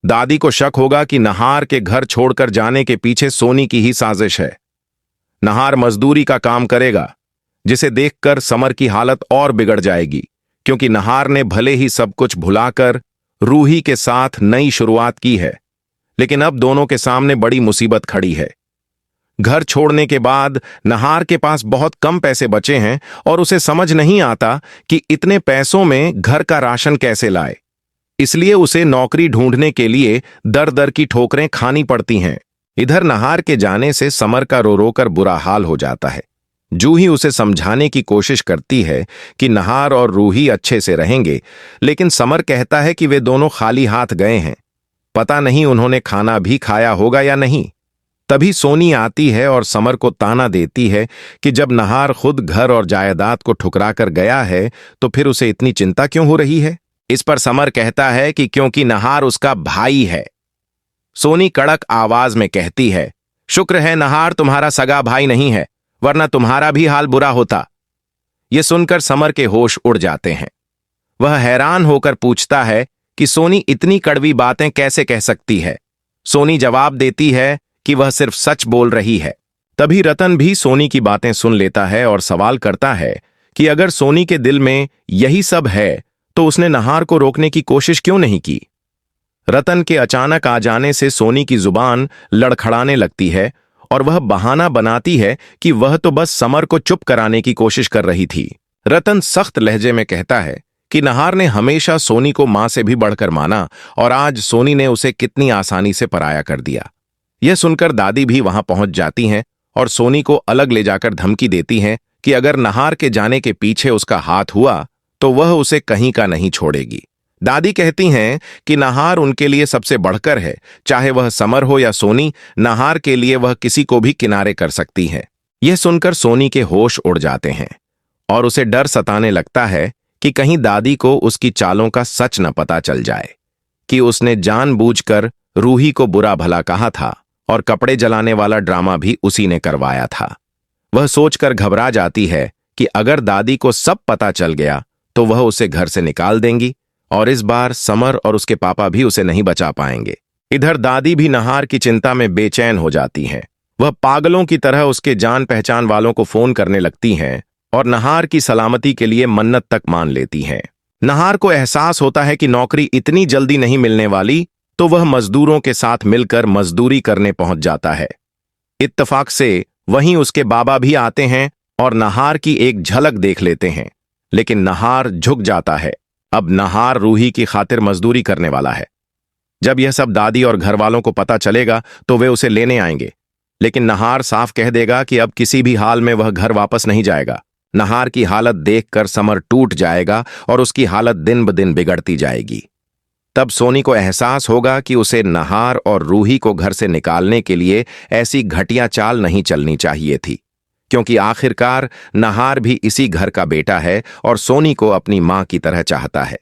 दादी को शक होगा कि नहार के घर छोड़कर जाने के पीछे सोनी की ही साजिश है। नहार मजदूरी का काम करेगा, जिसे देखकर समर की हालत और बिगड़ जाएगी, क्योंकि नहार ने भले ही सब कुछ भुलाकर रूही के साथ नई शुरुआत की है, लेकिन अब दोनों के सामने बड़ी मुसीबत खड़ी है। घर छोड़ने के बाद नहार के पास बहुत कम पैसे बचे हैं और उसे समझ नहीं आता कि इतने पैसों में घर का राशन कैसे लाए। इसलिए उसे नौकरी ढूंढने के लिए दर दर की ठोकरें खानी पड़ती हैं। इधर नहार के जाने से समर का रो रो कर बुरा हाल हो जाता है। जूही उसे समझाने की कोशिश करती है कि नहार और रूही अच्छे से रहेंगे, लेकिन समर कहता है कि वे दोनों खाली हाथ गए हैं, पता नहीं उन्होंने खाना भी खाया होगा या नहीं। तभी सोनी आती है और समर को ताना देती है कि जब नहार खुद घर और जायदाद को ठुकरा कर गया है तो फिर उसे इतनी चिंता क्यों हो रही है। इस पर समर कहता है कि क्योंकि नहार उसका भाई है। सोनी कड़क आवाज में कहती है, शुक्र है नहार तुम्हारा सगा भाई नहीं है, वरना तुम्हारा भी हाल बुरा होता। यह सुनकर समर के होश उड़ जाते हैं। वह हैरान होकर पूछता है कि सोनी इतनी कड़वी बातें कैसे कह सकती है। सोनी जवाब देती है कि वह सिर्फ सच बोल रही है। तभी रतन भी सोनी की बातें सुन लेता है और सवाल करता है कि अगर सोनी के दिल में यही सब है तो उसने नहार को रोकने की कोशिश क्यों नहीं की। रतन के अचानक आ जाने से सोनी की जुबान लड़खड़ाने लगती है और वह बहाना बनाती है कि वह तो बस समर को चुप कराने की कोशिश कर रही थी। रतन सख्त लहजे में कहता है कि नहार ने हमेशा सोनी को मां से भी बढ़कर माना और आज सोनी ने उसे कितनी आसानी से पराया कर दिया। यह सुनकर दादी भी वहां पहुंच जाती हैं और सोनी को अलग ले जाकर धमकी देती हैं कि अगर नहार के जाने के पीछे उसका हाथ हुआ तो वह उसे कहीं का नहीं छोड़ेगी। दादी कहती हैं कि नहार उनके लिए सबसे बढ़कर है, चाहे वह समर हो या सोनी, नहार के लिए वह किसी को भी किनारे कर सकती है। यह सुनकर सोनी के होश उड़ जाते हैं और उसे डर सताने लगता है कि कहीं दादी को उसकी चालों का सच न पता चल जाए कि उसने जानबूझकर रूही को बुरा भला कहा था और कपड़े जलाने वाला ड्रामा भी उसी ने करवाया था। वह सोचकर घबरा जाती है कि अगर दादी को सब पता चल गया तो वह उसे घर से निकाल देंगी और इस बार समर और उसके पापा भी उसे नहीं बचा पाएंगे। इधर दादी भी नहार की चिंता में बेचैन हो जाती हैं। वह पागलों की तरह उसके जान पहचान वालों को फोन करने लगती हैं और नहार की सलामती के लिए मन्नत तक मान लेती हैं। नहार को एहसास होता है कि नौकरी इतनी जल्दी नहीं मिलने वाली, तो वह मजदूरों के साथ मिलकर मजदूरी करने पहुंच जाता है। इत्तेफाक से वहीं उसके बाबा भी आते हैं और नहार की एक झलक देख लेते हैं, लेकिन नहार झुक जाता है। अब नहार रूही की खातिर मजदूरी करने वाला है। जब यह सब दादी और घर वालों को पता चलेगा तो वे उसे लेने आएंगे, लेकिन नहार साफ कह देगा कि अब किसी भी हाल में वह घर वापस नहीं जाएगा। नहार की हालत देखकर समर टूट जाएगा और उसकी हालत दिन ब दिन बिगड़ती जाएगी। तब सोनी को एहसास होगा कि उसे नहार और रूही को घर से निकालने के लिए ऐसी घटिया चाल नहीं चलनी चाहिए थी, क्योंकि आखिरकार नहार भी इसी घर का बेटा है और सोनी को अपनी मां की तरह चाहता है।